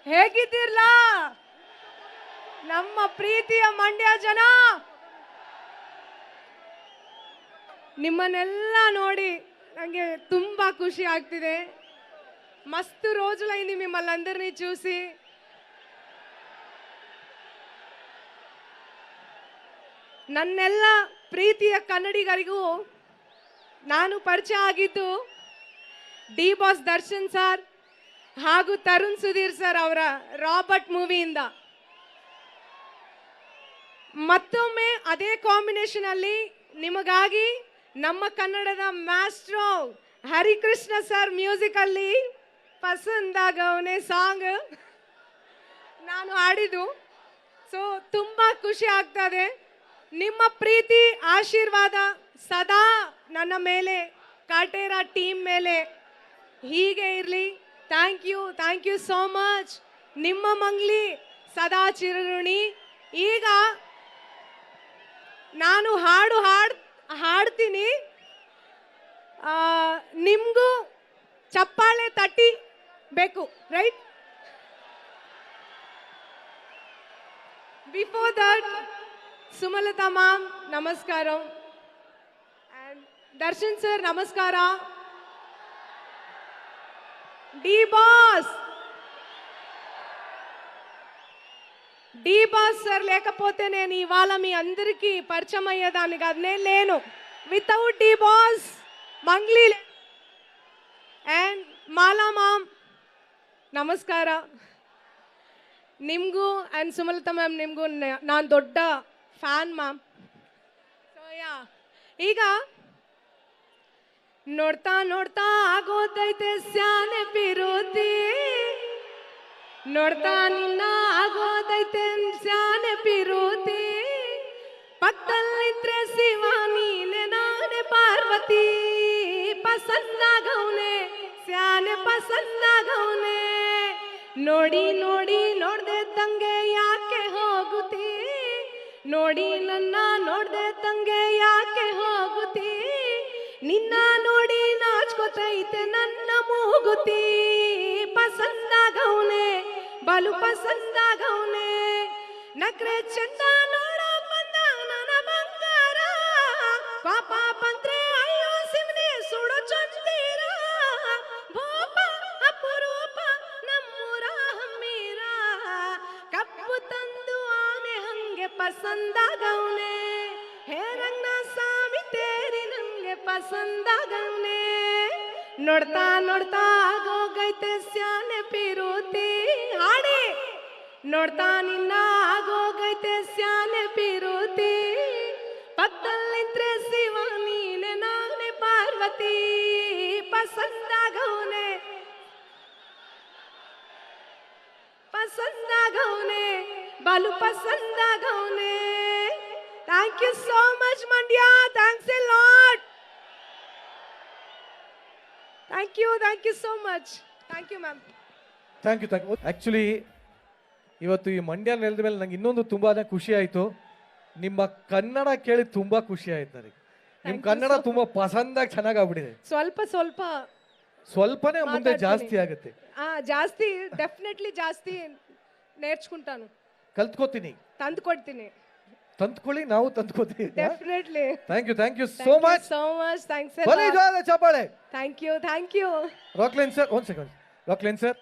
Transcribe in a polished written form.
ಹೇಗಿದ್ದೀರ್ಲಾ ನಮ್ಮ ಪ್ರೀತಿಯ ಮಂಡ್ಯ ಜನ? ನಿಮ್ಮನ್ನೆಲ್ಲ ನೋಡಿ ನನಗೆ ತುಂಬಾ ಖುಷಿ ಆಗ್ತಿದೆ. మస్తు రోజులైంది మిమ్మల్ని అందరినీ చూసి. ನನ್ನೆಲ್ಲ ಪ್ರೀತಿಯ ಕನ್ನಡಿಗರಿಗೂ ನಾನು ಪರಿಚಯ ಆಗಿದ್ದು ಡಿ ಬಾಸ್ ದರ್ಶನ್ ಸರ್ ಹಾಗೂ ತರುಣ್ ಸುಧೀರ್ ಸರ್ ಅವರ ರಾಬರ್ಟ್ ಮೂವಿಯಿಂದ. ಮತ್ತೊಮ್ಮೆ ಅದೇ ಕಾಂಬಿನೇಷನ್ ಅಲ್ಲಿ ನಿಮಗಾಗಿ ನಮ್ಮ ಕನ್ನಡದ ಮಾಸ್ಟ್ರೋ ಹರಿಕೃಷ್ಣ ಸರ್ ಮ್ಯೂಸಿಕ್ ಅಲ್ಲಿ ಪಸಂದಾಗವನೆ ಸಾಂಗ್ ನಾನು ಹಾಡಿದ್ದು. ಸೊ ತುಂಬಾ ಖುಷಿ ಆಗ್ತದೆ. ನಿಮ್ಮ ಪ್ರೀತಿ ಆಶೀರ್ವಾದ ಸದಾ ನನ್ನ ಮೇಲೆ, ಕಾಟೇರ ಟೀಮ್ ಮೇಲೆ ಹೀಗೆ ಇರಲಿ. Thank you so much. ನಿಮ್ಮ ಮಂಗ್ಲಿ ಸದಾ ಚಿರಋಣಿ. ಈಗ ನಾನು ಹಾಡ್ತೀನಿ, ನಿಮಗೂ ಚಪ್ಪಾಳೆ ತಟ್ಟಿ ಬೇಕು, right? Before that Sumalatha ma'am ನಮಸ್ಕಾರ, ಅಂಡ್ ದರ್ಶನ್ ಸರ್ ನಮಸ್ಕಾರ. ಡಿ బాస్ సార్ లేకపోతే నేను ఇవాళ మీ అందరికీ పరిచయం అయ్యేదాన్ని కాదు. నేను లేను. Without the boss Mangli and Mala ma'am ನಮಸ್ಕಾರ. ನಿಮಗೂ ಆ್ಯಂಡ್ ಸುಮಲತಾ ಮ್ಯಾಮ್ ನಿಮಗೂ ನಾನು ದೊಡ್ಡ ಫ್ಯಾನ್ ಮ್ಯಾಮ್. ಸೊ ಯಾ, ಈಗ ನೋಡ್ತಾ ನೋಡ್ತಾ ಆಗೋದೈತೆ ಸ್ಯಾನೆ ಪಿರೋತಿ, ನೋಡ್ತಾ ನಿನ್ನ ಆಗೋದೈತೆ ಸ್ಯಾನೆ ಪಿರೋತಿ, ಪಕ್ಕದಲ್ಲಿದ್ರೆ ಶಿವ ನೀನೆ ನಾನೇ ಪಾರ್ವತಿ, ಪಸಂದಾಗವ್ನೆ ಸ್ಯಾನೆ ಪಸಂದಾಗವ್ನೆ, ನೋಡಿ ನೋಡಿ ನೋಡ್ದೆ ತಂಗೆ ಯಾಕೆ ಹೋಗುತ್ತಿ, ನೋಡಿ ನನ್ನ ನೋಡ್ದೆ ತಂಗೆ ಯಾಕೆ ಹೋಗುತ್ತಿ, ನಿನ್ನ ನೋಡಿ ನಾಚ್ಕೋತೈತೆ ನನ್ನ ಮೂಗುತಿ, ಪಸಂದಾಗವ್ನೆ ಬಲು ಪಸಂದಾಗವ್ನೆ, ನಕ್ರೆ ಚಂದ ನೋಡೋ ಬಂದ ನನ್ನ ಬಂಗಾರ, ಪಾಪ ಬಂದ್ರೆ ಅಯ್ಯೋ ಸಿಮ್ನೆ ಸುಡೋ ಚಂದೀರ, ಭೂಪ ಅಪರೂಪ ನಮ್ಮೂರ ಹಮ್ಮೀರ, ಕಪ್ಪು ತಂದು ಆನೆ ಹಂಗೆ ಪಸಂದಾಗವ್ನೆ, ಹೇ ರಂಗನ ಸ್ವಾಮಿ ತೇರಿ ನಂಗೆ ಪಸಂದಾಗವ್ನೆ, ನೋಡ್ತಾ ನೋಡ್ತಾ ಆಗೋಗೈತೆ ಸ್ಯಾನೆ ಪಿರೋತಿ, ಹಾಡಿ ನೋಡ್ತಾ ನಿನ್ನ ಆಗೋಗೈತೆ ಸ್ಯಾನೆ ಪಿರೋತಿ, ಪಕ್ಕದಲ್ಲಿದ್ರೆ ಶಿವ ನೀನೆ ನಾನೇ ಪಾರ್ವತಿ, ಪಸಂದಾಗವ್ನೆ ಪಸಂದಾಗವ್ನೆ ಬಲು ಪಸಂದಾಗವ್ನೆ. Thank you so much Mandya. Thanks a lot. Thank you so much. Thank you ma'am. Thank you. Actually ಇವತ್ತು ಈ ಮಂಡ್ಯ ನೆಲದ ಮೇಲೆ ನಂಗೆ ಇನ್ನೊಂದು ತುಂಬಾ ಖುಷಿ ಆಯಿತು. ನಿಮ್ಮ ಕನ್ನಡ ಕೇಳಿ ತುಂಬ ಖುಷಿ ಆಯ್ತು ನನಗೆ. ನಿಮ್ಮ ಕನ್ನಡ ತುಂಬ ಪಸಂದಾಗಿ ಚೆನ್ನಾಗಿ ಆಗ್ಬಿಟ್ಟಿದೆ. ಸ್ವಲ್ಪನೇ ಮುಂದೆ ಜಾಸ್ತಿ ಆಗುತ್ತೆ. ಜಾಸ್ತಿ ಡೆಫಿನೆಟ್ಲಿ ಜಾಸ್ತಿ ನೇರ್ಚ್ಕೊಂತಾನು, ಕಲ್ತ್ಕೋತೀನಿ, ತಂದ್ಕೊಳ್ಳಿ, ನಾವು ತಂದ್ಕೋತೀವಿ definitely. Thank you so much. Thanks. ಚಪ್ಪಾಳೆ. Thank you. ರಾಕ್ಲೈನ್ ಸರ್, ಒಂದು ಸೆಕೆಂಡ್. ರಾಕ್ಲೈನ್ ಸರ್